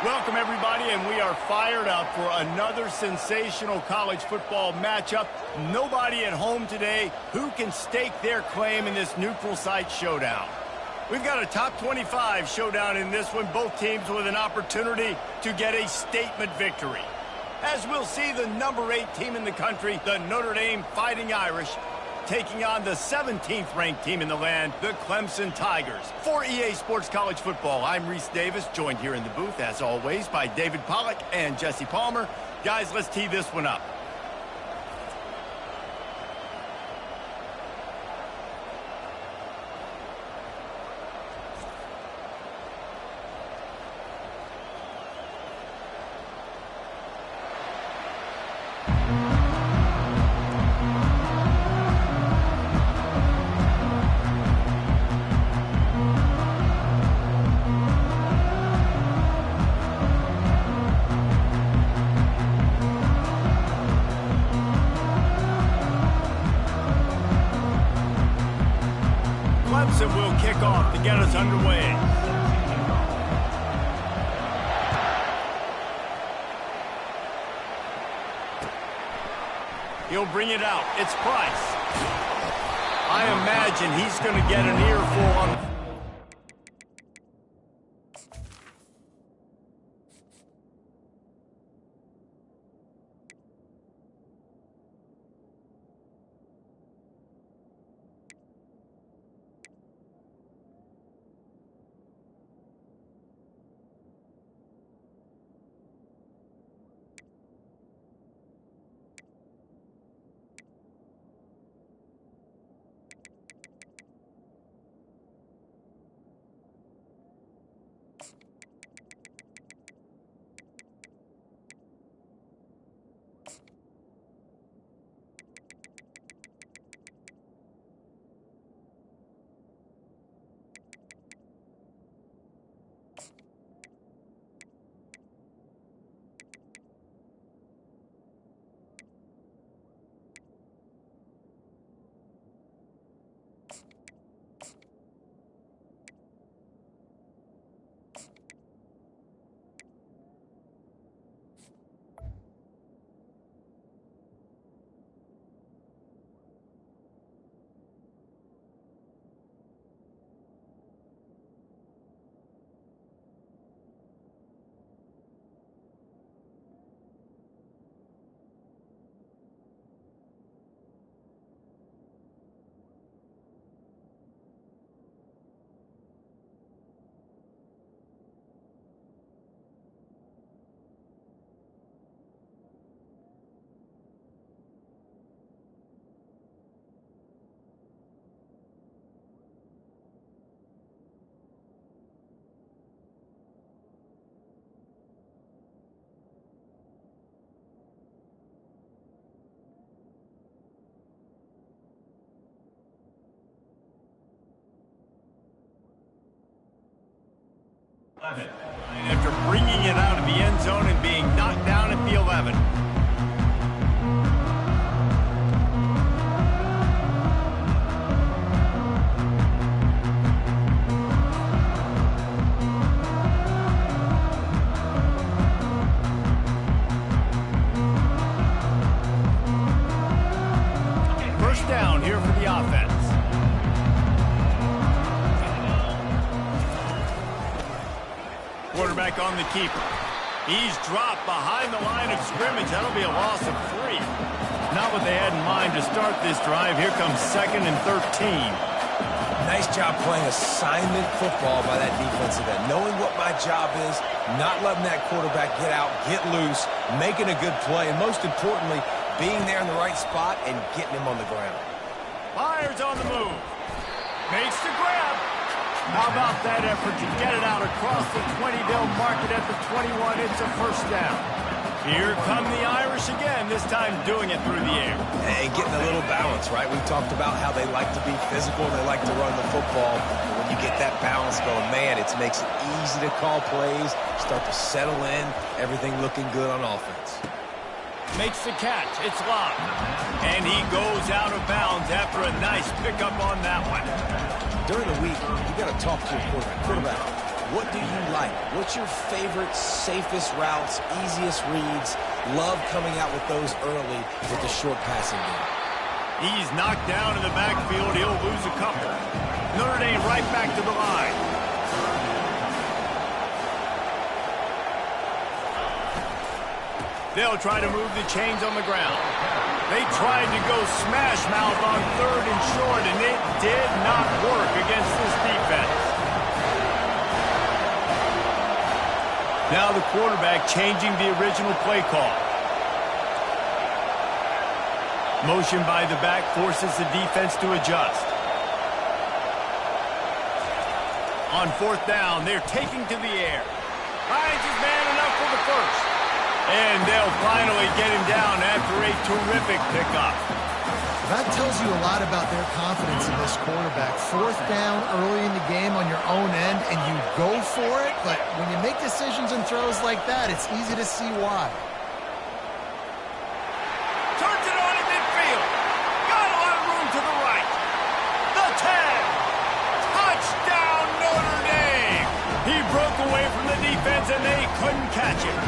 Welcome, everybody, and we are fired up for another sensational college football matchup. Nobody at home today who can stake their claim in this neutral site showdown. We've got a top 25 showdown in this one, both teams with an opportunity to get a statement victory. As we'll see, the number 8 team in the country, the Notre Dame Fighting Irish, taking on the 17th ranked team in the land, the Clemson Tigers. For EA Sports College Football, I'm Reese Davis, joined here in the booth, as always, by David Pollack and Jesse Palmer. Guys, let's tee this one up. Clemson will kick off to get us underway. He'll bring it out. It's Price. I imagine he's going to get an earful on... After bringing it out of the end zone and being knocked down at the 11. First down here for the offense. Quarterback on the keeper. He's dropped behind the line of scrimmage. That'll be a loss of 3. Not what they had in mind to start this drive. Here comes 2nd and 13. Nice job playing assignment football by that defensive end. Knowing what my job is, not letting that quarterback get out, get loose, making a good play, and most importantly, being there in the right spot and getting him on the ground. Myers on the move. Makes the grab. How about that effort to get it out across the 20? They'll mark it at the 21. It's a first down. Here come the Irish again, this time doing it through the air. And getting a little balance, right? We talked about how they like to be physical, they like to run the football. But when you get that balance going, man, it makes it easy to call plays, start to settle in, everything looking good on offense. Makes the catch. It's locked. And he goes out of bounds after a nice pickup on that one. During the week, you got to talk to your quarterback. What do you like? What's your favorite, safest routes, easiest reads? Love coming out with those early with the short passing game. He's knocked down in the backfield. He'll lose a couple. Notre Dame right back to the line. They'll try to move the chains on the ground. They tried to go smash mouth on 3rd and short, and it did not work against this defense. Now the quarterback changing the original play call. Motion by the back forces the defense to adjust. On 4th down, they're taking to the air. Finds his man enough for the first. And they'll finally get him down after a terrific pickup. That tells you a lot about their confidence in this quarterback. 4th down early in the game on your own end, and you go for it. But when you make decisions and throws like that, it's easy to see why. Turns it on in midfield. Got a lot of room to the right. The 10. Touchdown, Notre Dame. He broke away from the defense, and they couldn't catch him.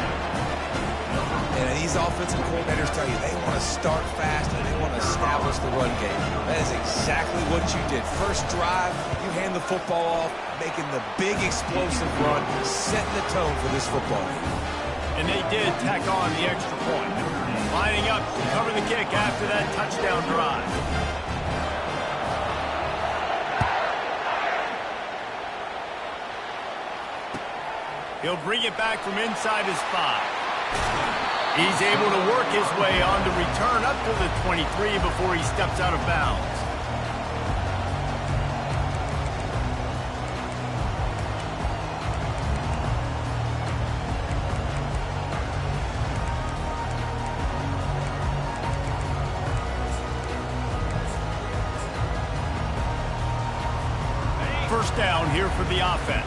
And these offensive coordinators tell you they want to start fast and they want to establish the run game. That is exactly what you did. First drive, you hand the football off, making the big explosive run, setting the tone for this football game. And they did tack on the extra point. Lining up to cover the kick after that touchdown drive. He'll bring it back from inside his 5. He's able to work his way on the return up to the 23 before he steps out of bounds. First down here for the offense.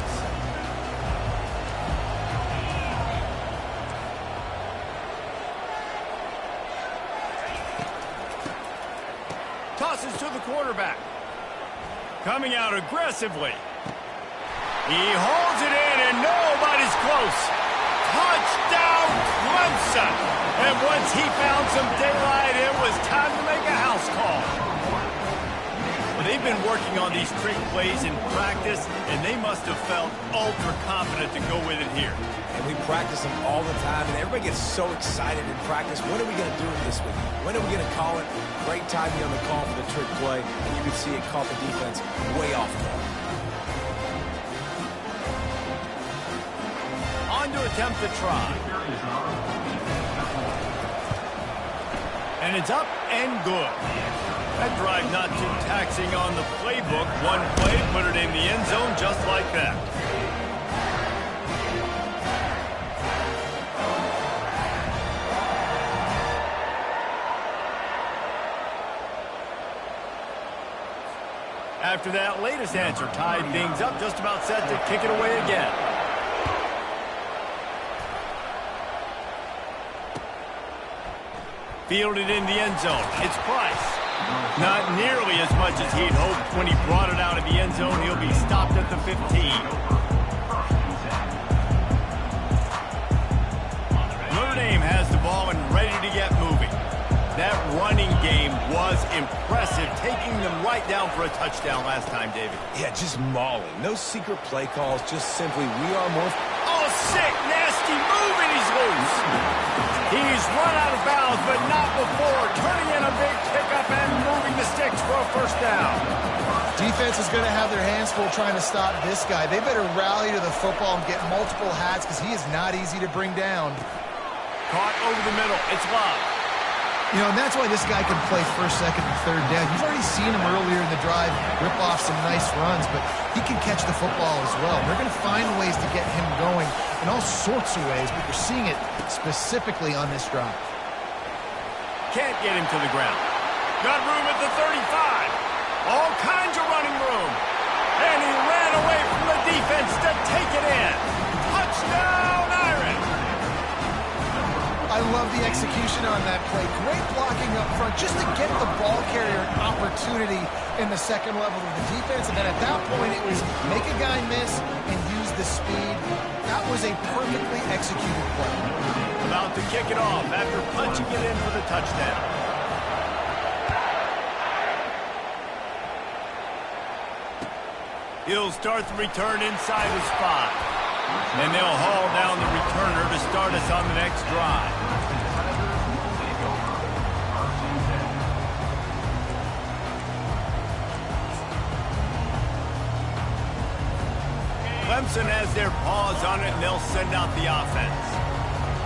Tosses to the quarterback. Coming out aggressively. He holds it in, and nobody's close. Touchdown, Clemson. And once he found some daylight, it was time to make a house call. Well, they've been working on these trick plays in practice, and they must have felt ultra confident to go with it here. And we practice them all the time, and everybody gets so excited in practice. When are we going to do it this week? When are we going to call it? Great timing on the call for the trick play, and you can see it caught the defense way off guard. On to attempt the try. And it's up and good. That drive not too taxing on the playbook. One play, put it in the end zone just like that. After that latest answer tied things up, just about set to kick it away again. Fielded in the end zone. It's Price. Not nearly as much as he'd hoped when he brought it out of the end zone. He'll be stopped at the 15. Notre Dame has the ball and ready to get moving. That running game was impressive, taking them right down for a touchdown last time, David. Yeah, just mauling. No secret play calls, just simply we are more... Oh, sick, nasty move, and he's loose. He's run out of bounds, but not before turning in a big pickup and moving the sticks for a first down. Defense is going to have their hands full trying to stop this guy. They better rally to the football and get multiple hats because he is not easy to bring down. Caught over the middle. It's Love. You know, and that's why this guy can play first, second, and third down. You've already seen him earlier in the drive rip off some nice runs, but he can catch the football as well. They're going to find ways to get him going in all sorts of ways, but you're seeing it specifically on this drive. Can't get him to the ground. Got room at the 35. All kinds of running room. And he ran away from the defense to take it in. Touchdown, Irish. I love the execution on that play. Great blocking up front just to get the ball carrier an opportunity opportunity in the second level of the defense, and then at that point it was make a guy miss and use the speed. That was a perfectly executed play. About to kick it off after punching it in for the touchdown. He'll start the return inside his 5. And they'll haul down the returner to start us on the next drive. Clemson has their paws on it, and they'll send out the offense.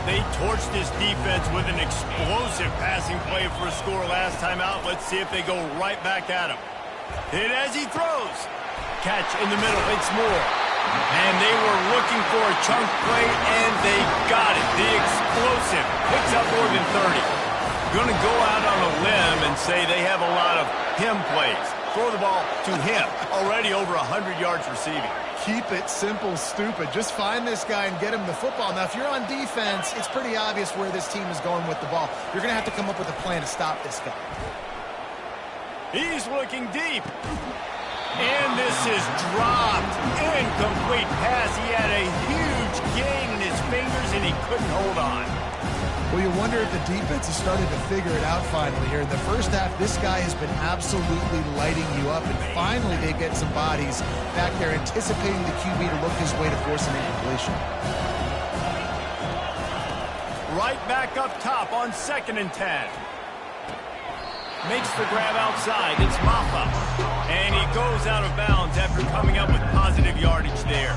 They torched this defense with an explosive passing play for a score last time out. Let's see if they go right back at him. Hit as he throws. Catch in the middle. It's Moore. And they were looking for a chunk play, and they got it. The explosive picks up more than 30. Going to go out on a limb and say they have a lot of him plays. Throw the ball to him. Already over 100 yards receiving. Keep it simple, stupid. Just find this guy and get him the football. Now, if you're on defense, it's pretty obvious where this team is going with the ball. You're going to have to come up with a plan to stop this guy. He's looking deep. And this is dropped. Incomplete pass. He had a huge gain in his fingers, and he couldn't hold on. Well, you wonder if the defense has started to figure it out finally here. In the first half, this guy has been absolutely lighting you up, and finally they get some bodies back there anticipating the QB to look his way to force an incompletion. Right back up top on 2nd and 10. Makes the grab outside. It's Maffa. And he goes out of bounds after coming up with positive yardage there.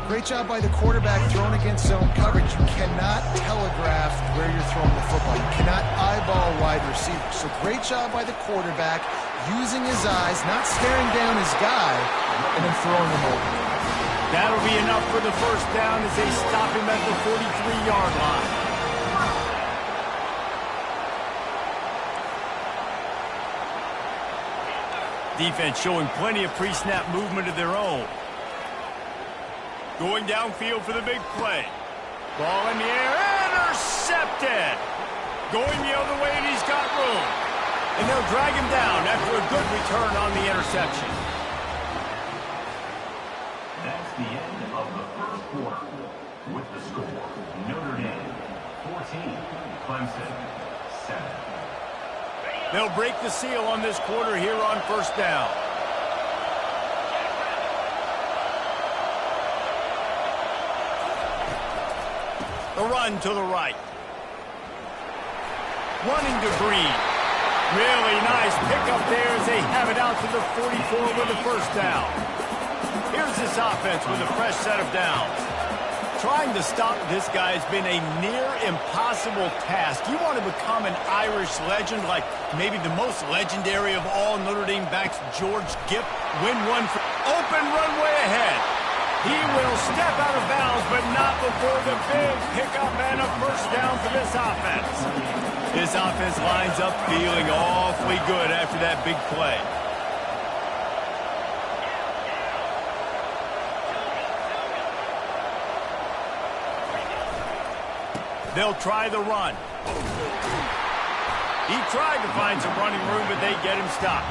Great job by the quarterback throwing against zone coverage. You cannot telegraph where you're throwing the football. You cannot eyeball wide receivers. So great job by the quarterback using his eyes, not staring down his guy, and then throwing him over. That'll be enough for the first down as they stop him at the 43-yard line. Defense showing plenty of pre-snap movement of their own. Going downfield for the big play. Ball in the air, intercepted. Going the other way, and he's got room. And they'll drag him down after a good return on the interception. That's the end of the first quarter. With the score, Notre Dame 14, Clemson 7. They'll break the seal on this quarter here on first down. The run to the right. Running to Green. Really nice pickup there as they have it out to the 44 with the first down. Here's this offense with a fresh set of downs. Trying to stop this guy has been a near impossible task. You want to become an Irish legend, like maybe the most legendary of all Notre Dame backs, George Gipp. Win one for open runway ahead. He will step out of bounds, but not before the big pickup and a first down for this offense. This offense lines up feeling awfully good after that big play. They'll try the run. He tried to find some running room, but they get him stopped.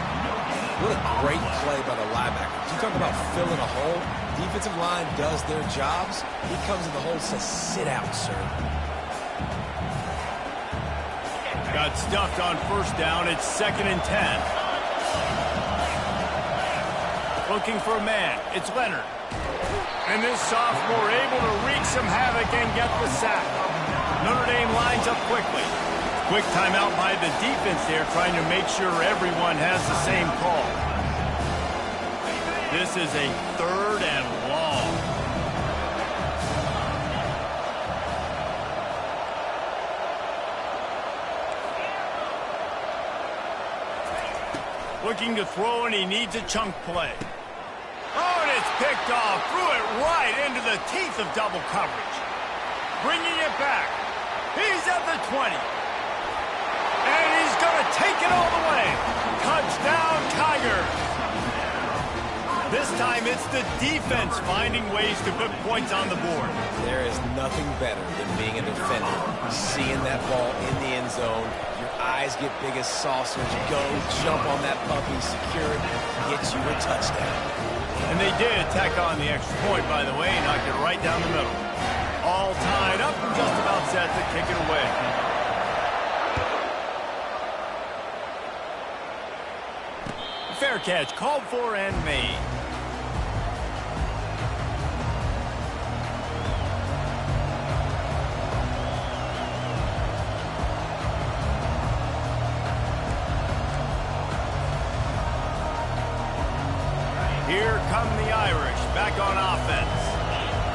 What a great play by the linebacker. You talk about filling a hole. Defensive line does their jobs. He comes in the hole and says, sit out, sir. Got stuffed on first down. It's 2nd and 10. Looking for a man. It's Leonard. And this sophomore able to wreak some havoc and get the sack. Notre Dame lines up quickly. Quick timeout by the defense there, trying to make sure everyone has the same call. This is a 3rd and long. Looking to throw, and he needs a chunk play. Oh, and it's picked off. Threw it right into the teeth of double coverage. Bringing it back. He's at the 20. And he's going to take it all the way. Touchdown, Tigers. This time it's the defense finding ways to put points on the board. There is nothing better than being a defender. Seeing that ball in the end zone, your eyes get big as saucers. Go, jump on that puppy, secure it, get you a touchdown. And they did tack on the extra point, by the way, knocked it right down the middle. All tied up and just about set to kick it away. Fair catch, called for and made. Here come the Irish, back on offense.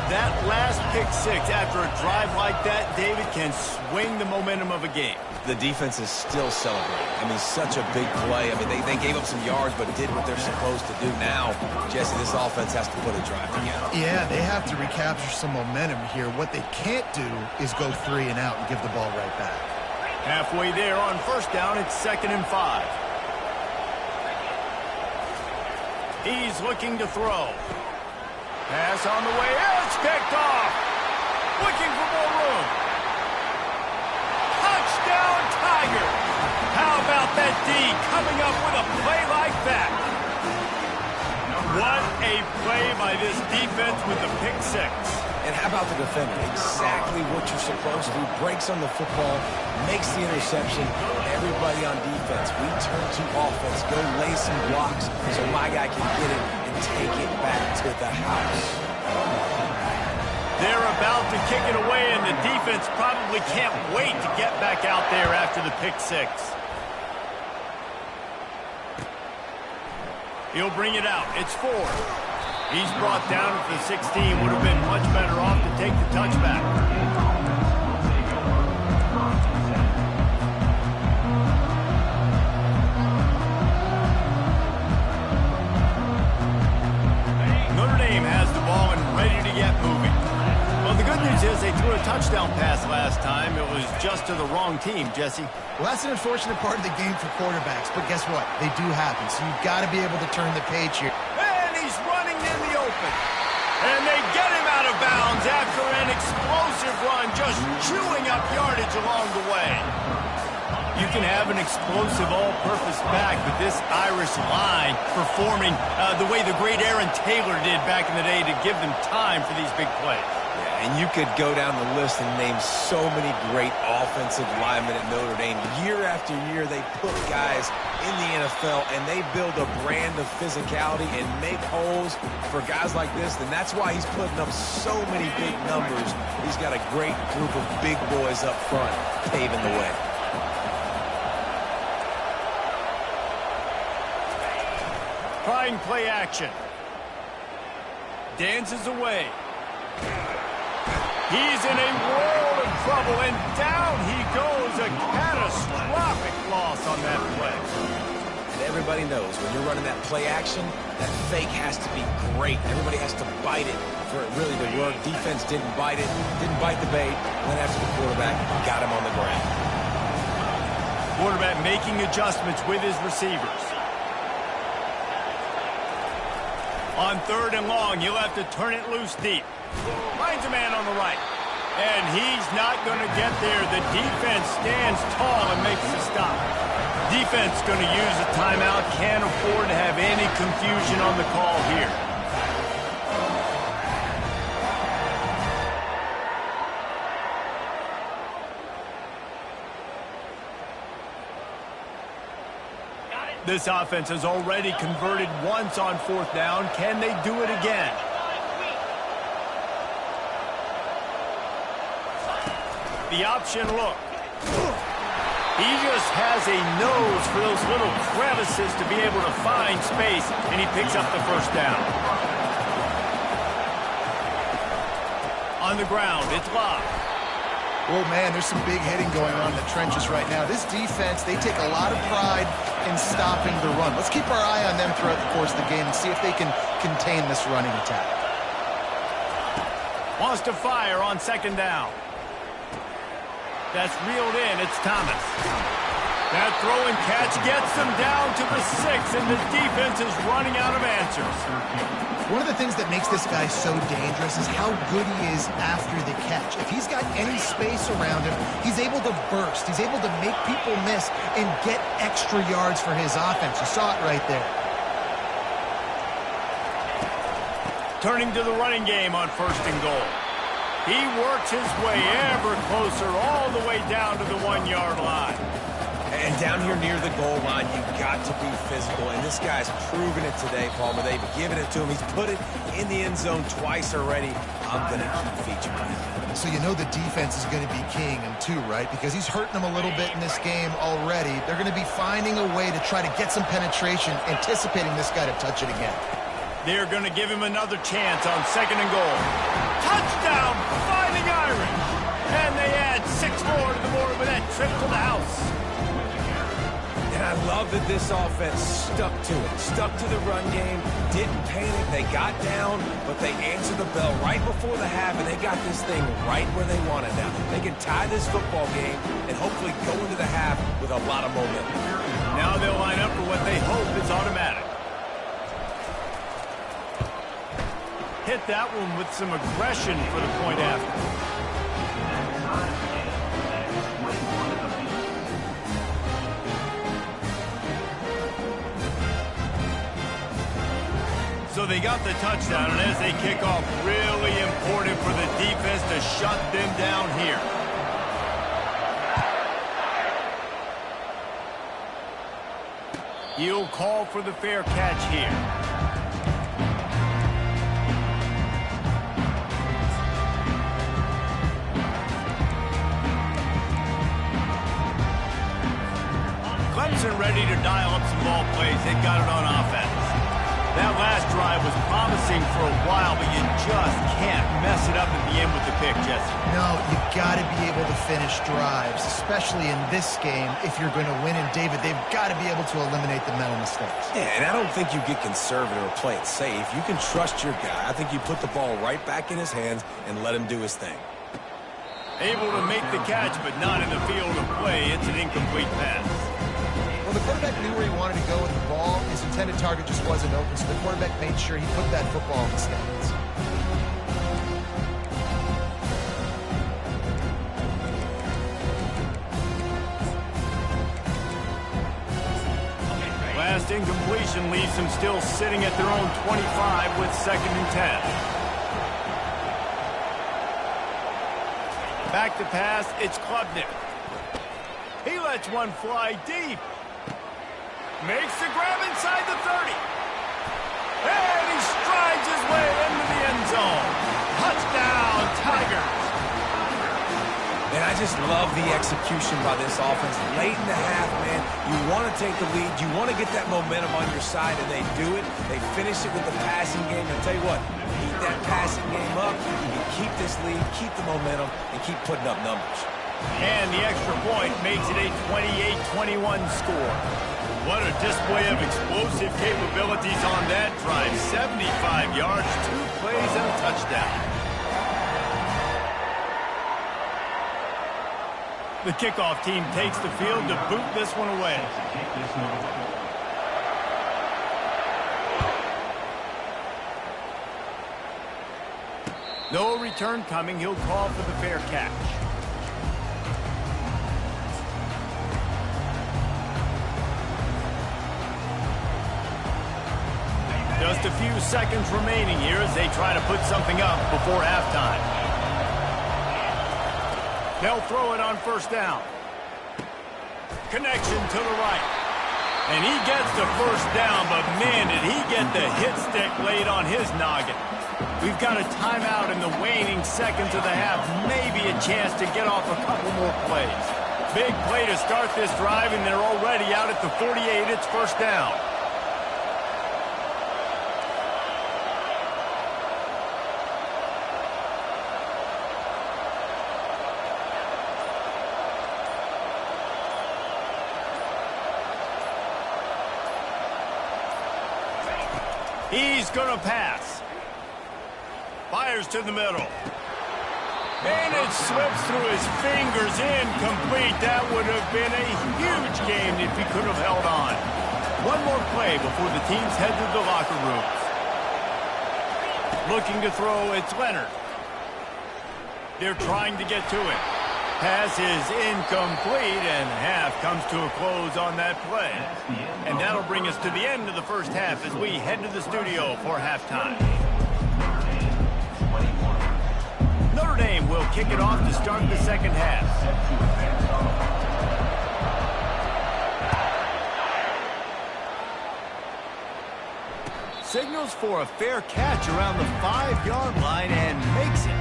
That last pick six after a drive like that, David, can swing the momentum of a game. The defense is still celebrating. I mean, such a big play. I mean, they gave up some yards, but did what they're supposed to do. Now, Jesse, this offense has to put a drive together. Yeah, they have to recapture some momentum here. What they can't do is go 3 and out and give the ball right back. Halfway there on first down, it's 2nd and 5. He's looking to throw. Pass on the way. It's picked off. Looking for more room. Touchdown, Tiger. How about that D coming up with a play like that? What a play by this defense with the pick six. And how about the defender? Exactly what you're supposed to do. Breaks on the football, makes the interception. Everybody on defense, we turn to offense. Go lay some blocks so my guy can get it and take it back to the house. They're about to kick it away, and the defense probably can't wait to get back out there after the pick six. He'll bring it out. It's 4. He's brought down at the 16. Would have been much better off to take the touchback. Notre Dame has the ball and ready to get moving. Well, the good news is they threw a touchdown pass last time. It was just to the wrong team, Jesse. Well, that's an unfortunate part of the game for quarterbacks, but guess what? They do happen, so you've got to be able to turn the page here. And he's running in the open. And they get him out of bounds after an explosive run, just chewing up yardage along the way. You can have an explosive all-purpose back, but this Irish line performing the way the great Aaron Taylor did back in the day to give them time for these big plays. Yeah, and you could go down the list and name so many great offensive linemen at Notre Dame. Year after year, they put guys in the NFL, and they build a brand of physicality and make holes for guys like this, and that's why he's putting up so many big numbers. He's got a great group of big boys up front paving the way. Trying play action. Dances away. He's in a world of trouble, and down he goes. A catastrophic loss on that play. And everybody knows when you're running that play action, that fake has to be great. Everybody has to bite it for it really to work. Defense didn't bite it, didn't bite the bait. Went after the quarterback, got him on the ground. Quarterback making adjustments with his receivers. On 3rd and long, he'll have to turn it loose deep. Finds a man on the right. And he's not going to get there. The defense stands tall and makes the stop. Defense going to use a timeout. Can't afford to have any confusion on the call here. This offense has already converted once on 4th down. Can they do it again? The option look. He just has a nose for those little crevices to be able to find space, and he picks up the first down. On the ground, it's locked. Well, man, there's some big hitting going on in the trenches right now. This defense, they take a lot of pride in stopping the run. Let's keep our eye on them throughout the course of the game and see if they can contain this running attack. Wants to fire on 2nd down. That's reeled in. It's Thomas. That throw and catch gets them down to the 6, and the defense is running out of answers. One of the things that makes this guy so dangerous is how good he is after the catch. If he's got any space around him, he's able to burst. He's able to make people miss and get extra yards for his offense. You saw it right there. Turning to the running game on 1st and goal. He works his way ever closer all the way down to the 1-yard line. And down here near the goal line, you've got to be physical. And this guy's proven it today, Palmer. They've given it to him. He's put it in the end zone twice already. I'm going to keep featuring him. So you know the defense is going to be keying him too, right? Because he's hurting them a little bit in this game already. They're going to be finding a way to try to get some penetration, anticipating this guy to touch it again. They're going to give him another chance on 2nd and goal. Touchdown, Fighting Irish! And they add 6 more to the board with that trip to the house. And I love that this offense stuck to it, stuck to the run game, didn't panic. They got down, but they answered the bell right before the half, and they got this thing right where they want it now. They can tie this football game and hopefully go into the half with a lot of momentum. Now they'll line up for what they hope is automatic. Hit that one with some aggression for the point after. So they got the touchdown, and as they kick off, really important for the defense to shut them down here. He'll call for the fair catch here. Clemson ready to dial up some ball plays. They've got it on offense. That last drive was promising for a while, but you just can't mess it up at the end with the pick, Jesse. No, you've got to be able to finish drives, especially in this game. If you're going to win, and David, they've got to be able to eliminate the mental mistakes. Yeah, and I don't think you get conservative or play it safe. You can trust your guy. I think you put the ball right back in his hands and let him do his thing. Able to make the catch, but not in the field of play. It's an incomplete pass. Well, the quarterback knew where he wanted to go with the ball. His intended target just wasn't open, so the quarterback made sure he put that football in the stands. Last incompletion leaves them still sitting at their own 25 with 2nd and 10. Back to pass, it's Klubnik. He lets one fly deep. Makes the grab inside the 30. And he strides his way into the end zone. Touchdown, Tigers. And I just love the execution by this offense. Late in the half, man, you want to take the lead. You want to get that momentum on your side, and they do it. They finish it with the passing game. I'll tell you what, keep that passing game up. You can keep this lead, keep the momentum, and keep putting up numbers. And the extra point makes it a 28-21 score. What a display of explosive capabilities on that drive. 75 yards, 2 plays, and a touchdown. The kickoff team takes the field to boot this one away. No return coming. He'll call for the fair catch. Just a few seconds remaining here as they try to put something up before halftime. They'll throw it on 1st down. Connection to the right. And he gets the 1st down, but man, did he get the hit stick laid on his noggin. We've got a timeout in the waning seconds of the half. Maybe a chance to get off a couple more plays. Big play to start this drive, and they're already out at the 48. It's 1st down. He's going to pass. Fires to the middle. And it slips through his fingers, incomplete. That would have been a huge game if he could have held on. One more play before the teams head to the locker rooms. Looking to throw, it's Leonard. They're trying to get to it. Pass is incomplete, and half comes to a close on that play. And that'll bring us to the end of the first half as we head to the studio for halftime. Notre Dame will kick it off to start the second half. Signals for a fair catch around the 5-yard line and makes it.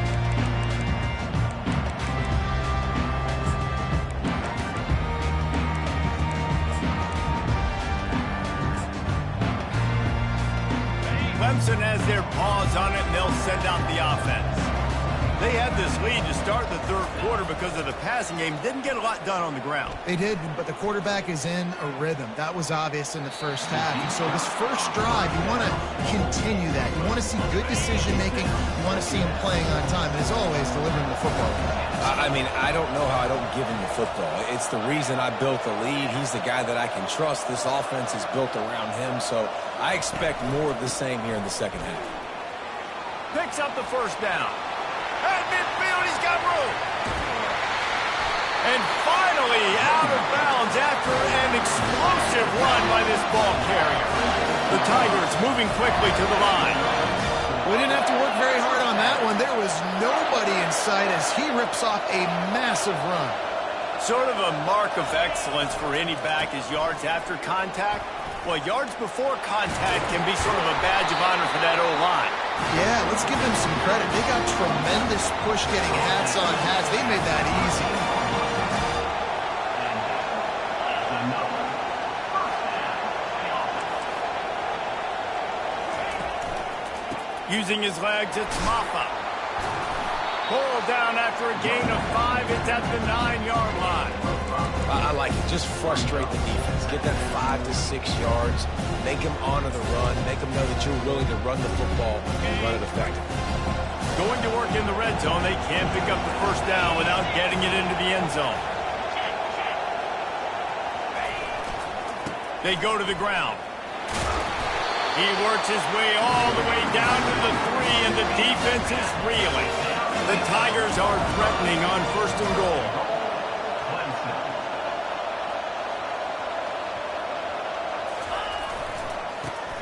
Clemson has their paws on it, and they'll send out the offense. They had this lead to start the third quarter because of the passing game. Didn't get a lot done on the ground. They did, but the quarterback is in a rhythm. That was obvious in the first half. And so this first drive, you want to continue that. You want to see good decision-making. You want to see him playing on time. And as always, delivering the football. I mean, I don't know how I don't give him the football. It's the reason I built the lead. He's the guy that I can trust. This offense is built around him, so I expect more of the same here in the second half. Picks up the first down. At midfield, he's got room. And finally out of bounds after an explosive run by this ball carrier. The Tigers moving quickly to the line. We didn't have to work very hard on that one. There was nobody in sight as he rips off a massive run. Sort of a mark of excellence for any back is yards after contact. Well, yards before contact can be sort of a badge of honor for that O-line. Yeah, let's give them some credit. They got tremendous push getting hats on hats. They made that easy. Using his legs, it's Maffa. Pulled down after a gain of 5. It's at the 9-yard line. I like it. Just frustrate the defense. Get that 5 to 6 yards. Make them honor the run. Make them know that you're willing to run the football and run it effectively. Going to work in the red zone. They can't pick up the first down without getting it into the end zone. They go to the ground. He works his way all the way down to the 3, and the defense is reeling. The Tigers are threatening on first and goal.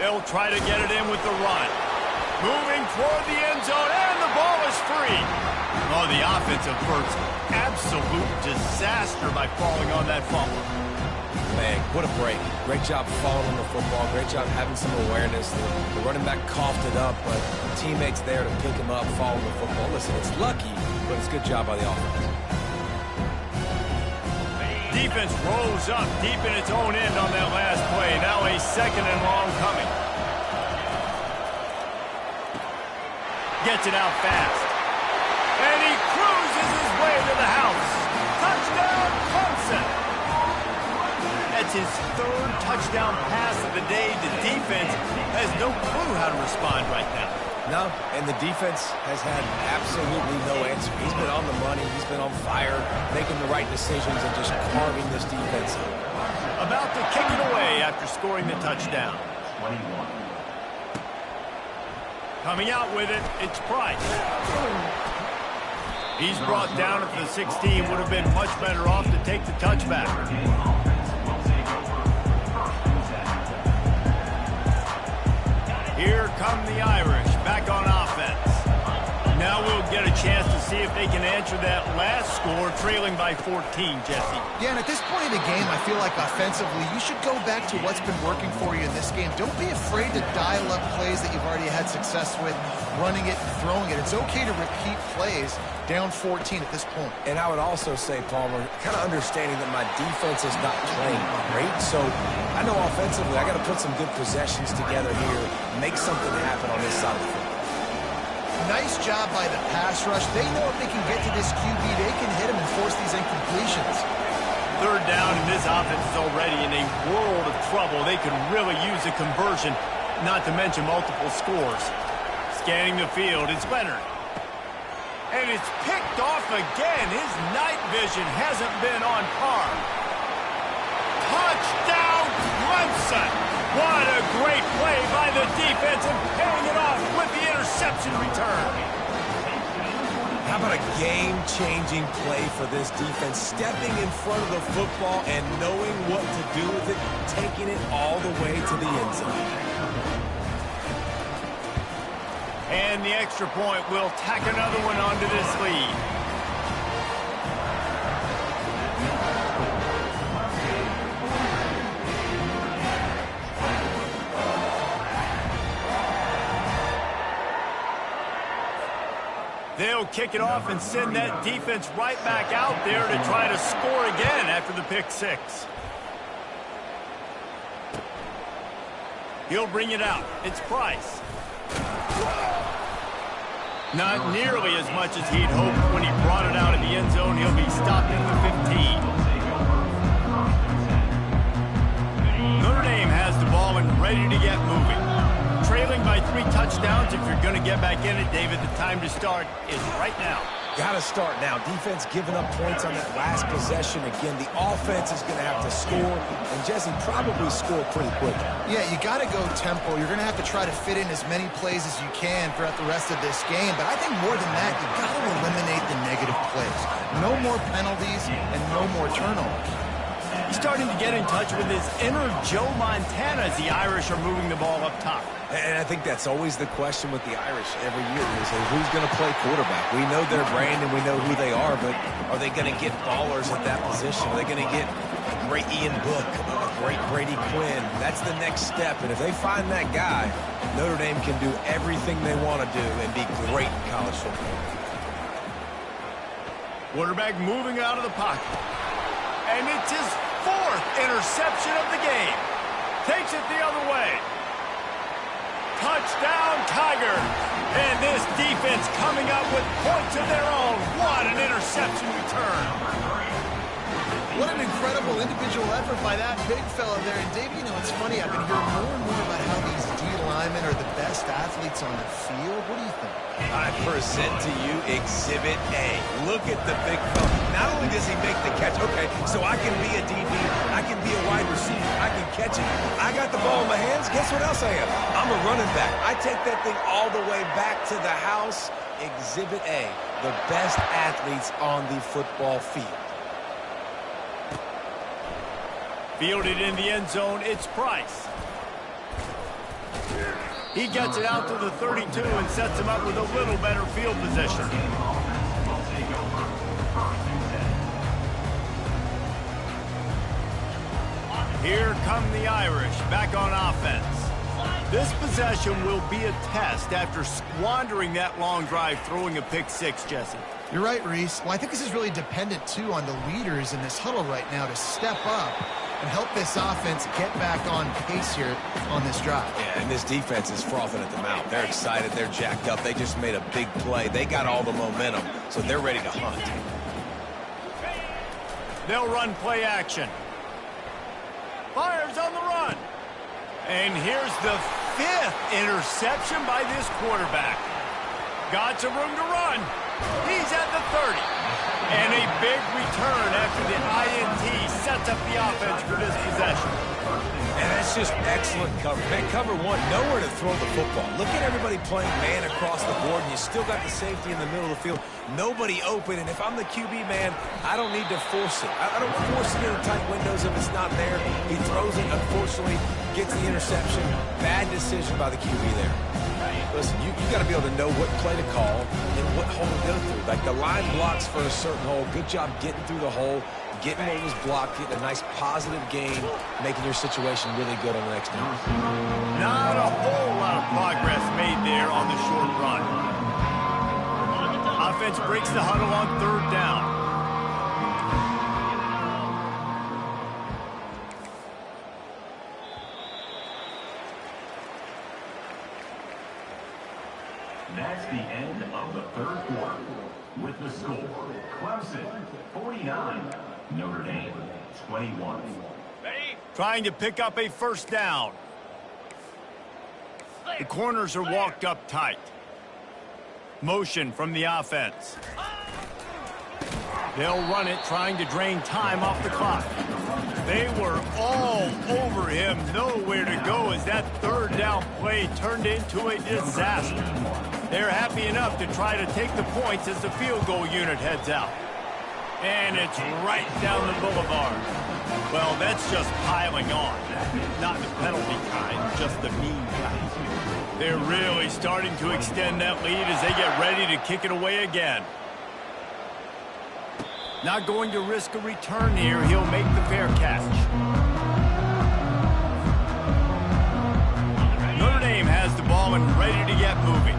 They'll try to get it in with the run. Moving toward the end zone, and the ball is free. Oh, the offensive first. Absolute disaster by falling on that fumble. Man, what a break. Great job following the football. Great job having some awareness. The running back coughed it up, but the teammates there to pick him up, follow the football. Listen, it's lucky, but it's a good job by the offense. Defense rolls up deep in its own end on that last play. Now a second and long coming. Gets it out fast. And he cruises his way to the house. Touchdown, Clemson. That's his 3rd touchdown pass of the day. The defense has no clue how to respond right now. No, and the defense has had absolutely no answer. He's been on the money. He's been on fire, making the right decisions and just carving this defense up. About to kick it away after scoring the touchdown. 21. Coming out with it, it's Price. He's brought down at the 16. Would have been much better off to take the touchback. Here come the Irish, back on offense. Now we'll get a chance to see if they can answer that last score, trailing by 14, Jesse. Yeah, and at this point in the game, I feel like offensively, you should go back to what's been working for you in this game. Don't be afraid to dial up plays that you've already had success with, running it and throwing it. It's okay to repeat plays down 14 at this point. And I would also say, Palmer, kind of understanding that my defense is not playing great, so I know offensively I got to put some good possessions together here, make something happen on this side of the field. Nice job by the pass rush. They know if they can get to this QB, they can hit him and force these incompletions. 3rd down, and this offense is already in a world of trouble. They could really use a conversion, not to mention multiple scores. Scanning the field, it's Leonard. And it's picked off again. His night vision hasn't been on par. Touchdown, Clemson! What a great play by the defense and paying it off with the interception return. How about a game-changing play for this defense? Stepping in front of the football and knowing what to do with it, taking it all the way to the end zone. And the extra point will tack another one onto this lead. They'll kick it off and send that defense right back out there to try to score again after the pick six. He'll bring it out. It's Price. Not nearly as much as he'd hoped when he brought it out of the end zone. He'll be stopped at the 15. Notre Dame has the ball and ready to get moving. Trailing by 3 touchdowns. If you're going to get back in it, David, the time to start is right now. Got to start now. Defense giving up points on that last possession. Again, the offense is going to have to score, and Jesse probably score pretty quick. Yeah, you got to go tempo. You're going to have to try to fit in as many plays as you can throughout the rest of this game. But I think more than that, you got to eliminate the negative plays. No more penalties and no more turnovers. He's starting to get in touch with his inner Joe Montana as the Irish are moving the ball up top. And I think that's always the question with the Irish every year. They say, who's going to play quarterback? We know their brand and we know who they are, but are they going to get ballers at that position? Are they going to get a great Ian Book, a great Brady Quinn? That's the next step. And if they find that guy, Notre Dame can do everything they want to do and be great in college football. Quarterback moving out of the pocket. And it's his 4th interception of the game. Takes it the other way. Touchdown, Tiger. And this defense coming up with points of their own. What an interception return. What an incredible individual effort by that big fella there. And Dave, you know, it's funny. I've been hearing more and more about how these D linemen are the best athletes on the field. What do you think? I present to you Exhibit A. Look at the big fella. Not only does he make the catch, okay, so I can be a DB, I can be a wide receiver, I can catch it, I got the ball in my hands, guess what else I am? I'm a running back. I take that thing all the way back to the house. Exhibit A, the best athletes on the football field. Fielded in the end zone, it's Price. He gets it out to the 32 and sets him up with a little better field position. Here come the Irish back on offense. This possession will be a test after squandering that long drive throwing a pick six, Jesse. You're right, Reese. Well, I think this is really dependent, too, on the leaders in this huddle right now to step up and help this offense get back on pace here on this drive. Yeah, and this defense is frothing at the mouth. They're excited. They're jacked up. They just made a big play. They got all the momentum, so they're ready to hunt. They'll run play action. Fires on the run. And here's the 5th interception by this quarterback. Got some room to run. He's at the 30. And a big return after the INT sets up the offense for this possession. And that's just excellent cover. Man, cover one, nowhere to throw the football. Look at everybody playing man across the board, and you still got the safety in the middle of the field. Nobody open, and if I'm the QB, man, I don't need to force it. I don't force it in the tight windows if it's not there. He throws it, unfortunately, gets the interception. Bad decision by the QB there. Listen, you got to be able to know what play to call and what hole to go through. Like the line blocks for a certain hole. Good job getting through the hole, getting what was blocked, getting a nice positive gain, making your situation really good on the next down. Not a whole lot of progress made there on the short run. Offense breaks the huddle on 3rd down. That's the end of the 3rd quarter. With the score, Clemson 49, Notre Dame 21. Trying to pick up a 1st down. The corners are walked up tight. Motion from the offense. They'll run it, trying to drain time off the clock. They were all over him, nowhere to go as that third down play turned into a disaster. They're happy enough to try to take the points as the field goal unit heads out. And it's right down the boulevard. Well, that's just piling on. Not the penalty kind, just the mean kind. They're really starting to extend that lead as they get ready to kick it away again. Not going to risk a return here. He'll make the fair catch. Notre Dame has the ball and ready to get moving.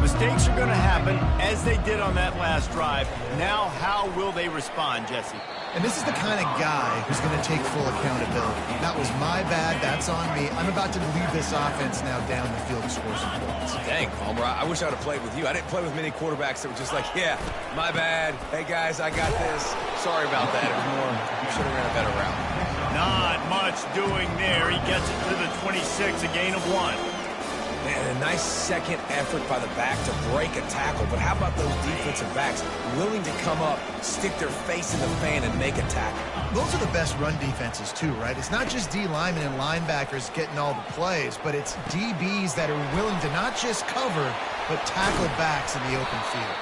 Mistakes are going to happen, as they did on that last drive. Now, how will they respond, Jesse? And this is the kind of guy who's going to take full accountability. That was my bad. That's on me. I'm about to lead this offense now down the field to score some points. Dang, Palmer, I wish I would have played with you. I didn't play with many quarterbacks that were just like, yeah, my bad. Hey, guys, I got this. Sorry about that. It was more, you should have ran a better route. Not much doing there. He gets it to the 26, a gain of 1. Man, a nice second effort by the back to break a tackle. But how about those defensive backs willing to come up, stick their face in the fan, and make a tackle? Those are the best run defenses, too, right? It's not just D linemen and linebackers getting all the plays, but it's DBs that are willing to not just cover, but tackle backs in the open field.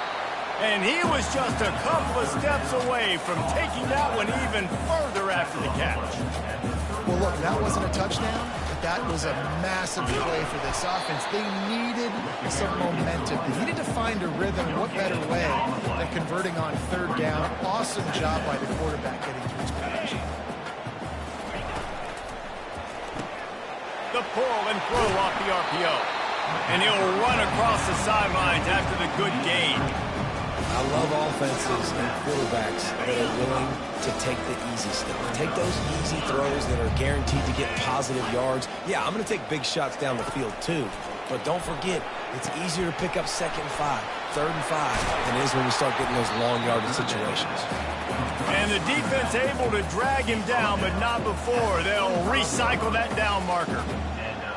And he was just a couple of steps away from taking that one even further after the catch. Well, look, that wasn't a touchdown. That was a massive play for this offense. They needed some momentum. They needed to find a rhythm. What better way than converting on third down? Awesome job by the quarterback getting to his position. The pull and throw off the RPO. And he'll run across the sidelines after the good gain. I love offenses and quarterbacks that are willing to take the easy stuff. Take those easy throws that are guaranteed to get positive yards. Yeah, I'm going to take big shots down the field too. But don't forget, it's easier to pick up 2nd and 5, 3rd and 5 than it is when you start getting those long yardage situations. And the defense able to drag him down, but not before. They'll recycle that down marker.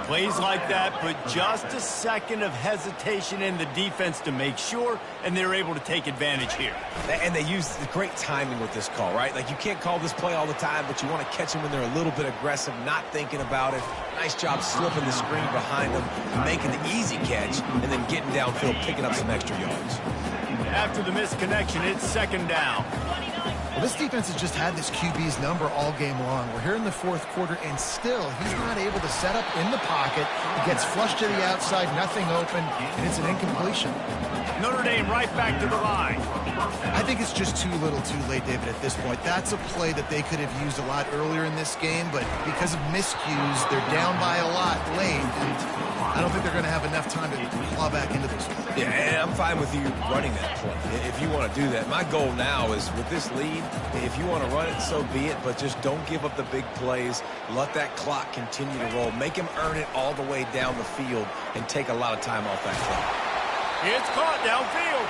Plays like that put just a second of hesitation in the defense to make sure, and they're able to take advantage here. And they use the great timing with this call, right? Like, you can't call this play all the time, but you want to catch them when they're a little bit aggressive, not thinking about it. Nice job slipping the screen behind them, making the easy catch, and then getting downfield, picking up some extra yards. After the misconnection, it's 2nd down. Well, this defense has just had this QB's number all game long. We're here in the 4th quarter, and still he's not able to set up in the pocket. He gets flushed to the outside, nothing open, and it's an incompletion. Notre Dame right back to the line. I think it's just too little too late, David, at this point. That's a play that they could have used a lot earlier in this game, but because of miscues, they're down by a lot late, and I don't think they're going to have enough time to claw back into this one. Yeah, and I'm fine with you running that play if you want to do that. My goal now is with this lead, if you want to run it, so be it, but just don't give up the big plays. Let that clock continue to roll. Make him earn it all the way down the field and take a lot of time off that clock. It's caught downfield.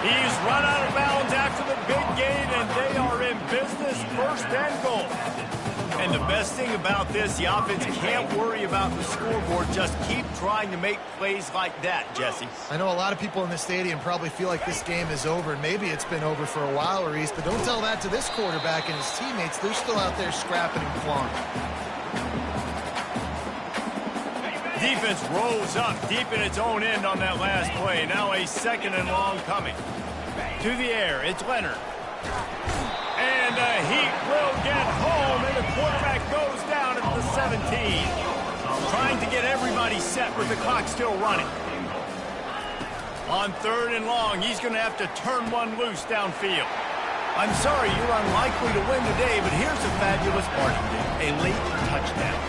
He's run out of bounds after the big gain, and they are in business, 1st and goal. And the best thing about this, the offense can't worry about the scoreboard. Just keep trying to make plays like that, Jesse. I know a lot of people in the stadium probably feel like this game is over, and maybe it's been over for a while, Reese, but don't tell that to this quarterback and his teammates. They're still out there scrapping and clawing. Defense rolls up deep in its own end on that last play. Now a 2nd and long coming. To the air, it's Leonard. And the heat will get home, and the quarterback goes down at the 17. Trying to get everybody set with the clock still running. On 3rd and long, he's going to have to turn one loose downfield. I'm sorry, you're unlikely to win today, but here's a fabulous part of it. A late touchdown.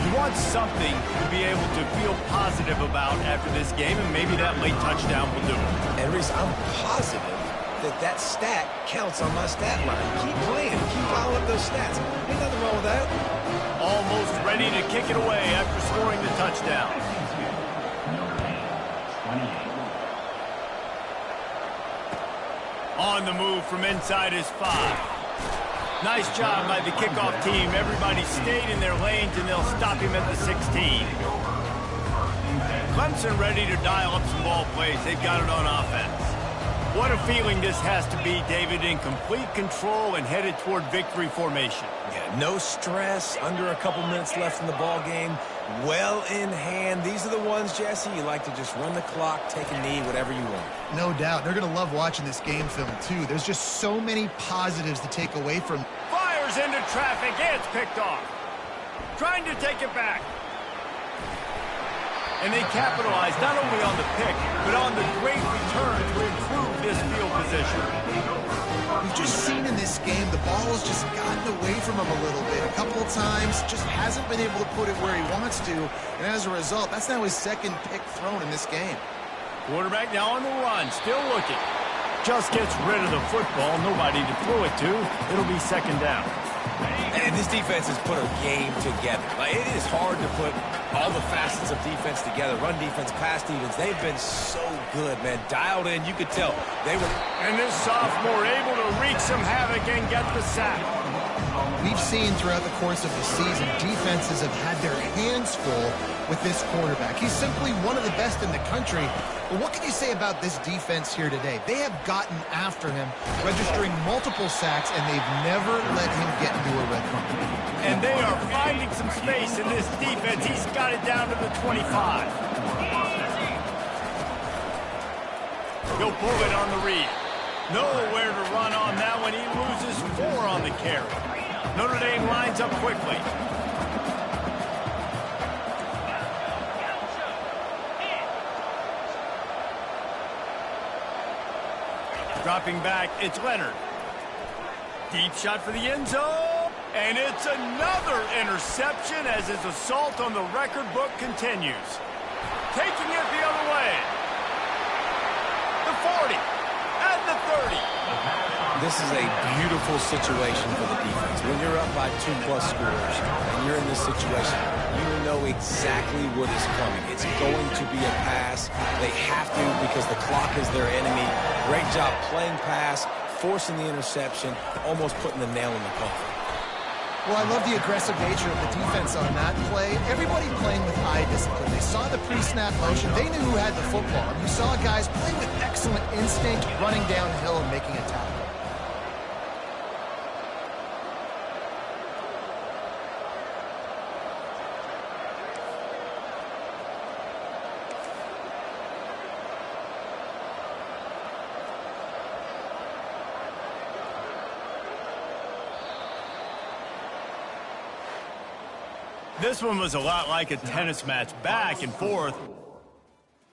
He wants something to be able to feel positive about after this game, and maybe that late touchdown will do it. And Reese, I'm positive that stat counts on my stat line. Keep playing. Keep piling up those stats. Ain't nothing wrong with that. Almost ready to kick it away after scoring the touchdown. On the move from inside his 5. Nice job by the kickoff team. Everybody stayed in their lanes, and they'll stop him at the 16. Clemson ready to dial up some ball plays. They've got it on offense. What a feeling this has to be, David, in complete control and headed toward victory formation. Yeah, no stress, under a couple minutes left in the ball game, well in hand. These are the ones, Jesse, you like to just run the clock, take a knee, whatever you want. No doubt. They're going to love watching this game film, too. There's just so many positives to take away from. Fires into traffic. It's picked off. Trying to take it back. And they capitalize not only on the pick, but on the great return to improve this field position. We've just seen in this game the ball has just gotten away from him a little bit. A couple of times, just hasn't been able to put it where he wants to. And as a result, that's now his second pick thrown in this game. Quarterback now on the run, still looking. Just gets rid of the football, nobody to throw it to. It'll be second down. And this defense has put a game together. Like, it is hard to put all the facets of defense together. Run defense, pass defense. They've been so good, man. Dialed in, you could tell. They were. And this sophomore able to wreak some havoc and get the sack. We've seen throughout the course of the season, defenses have had their hands full with this quarterback. He's simply one of the best in the country. But what can you say about this defense here today? They have gotten after him, registering multiple sacks, and they've never let him get into a red zone. And they are finding some space in this defense. He's got it down to the 25. He'll pull it on the read. Nowhere to run on that one. He loses 4 on the carry. Notre Dame lines up quickly. Dropping back, it's Leonard. Deep shot for the end zone. And it's another interception as his assault on the record book continues. Taking it the other way. The 40 and the 30. This is a beautiful situation for the defense. When you're up by 2+ scores and you're in this situation, you know exactly what is coming. It's going to be a pass. They have to because the clock is their enemy. Great job playing pass, forcing the interception, almost putting the nail in the coffin. Well, I love the aggressive nature of the defense on that play. Everybody playing with eye discipline. They saw the pre-snap motion. They knew who had the football. And you saw guys play with excellent instinct, running downhill and making a tackle. This one was a lot like a tennis match, back and forth.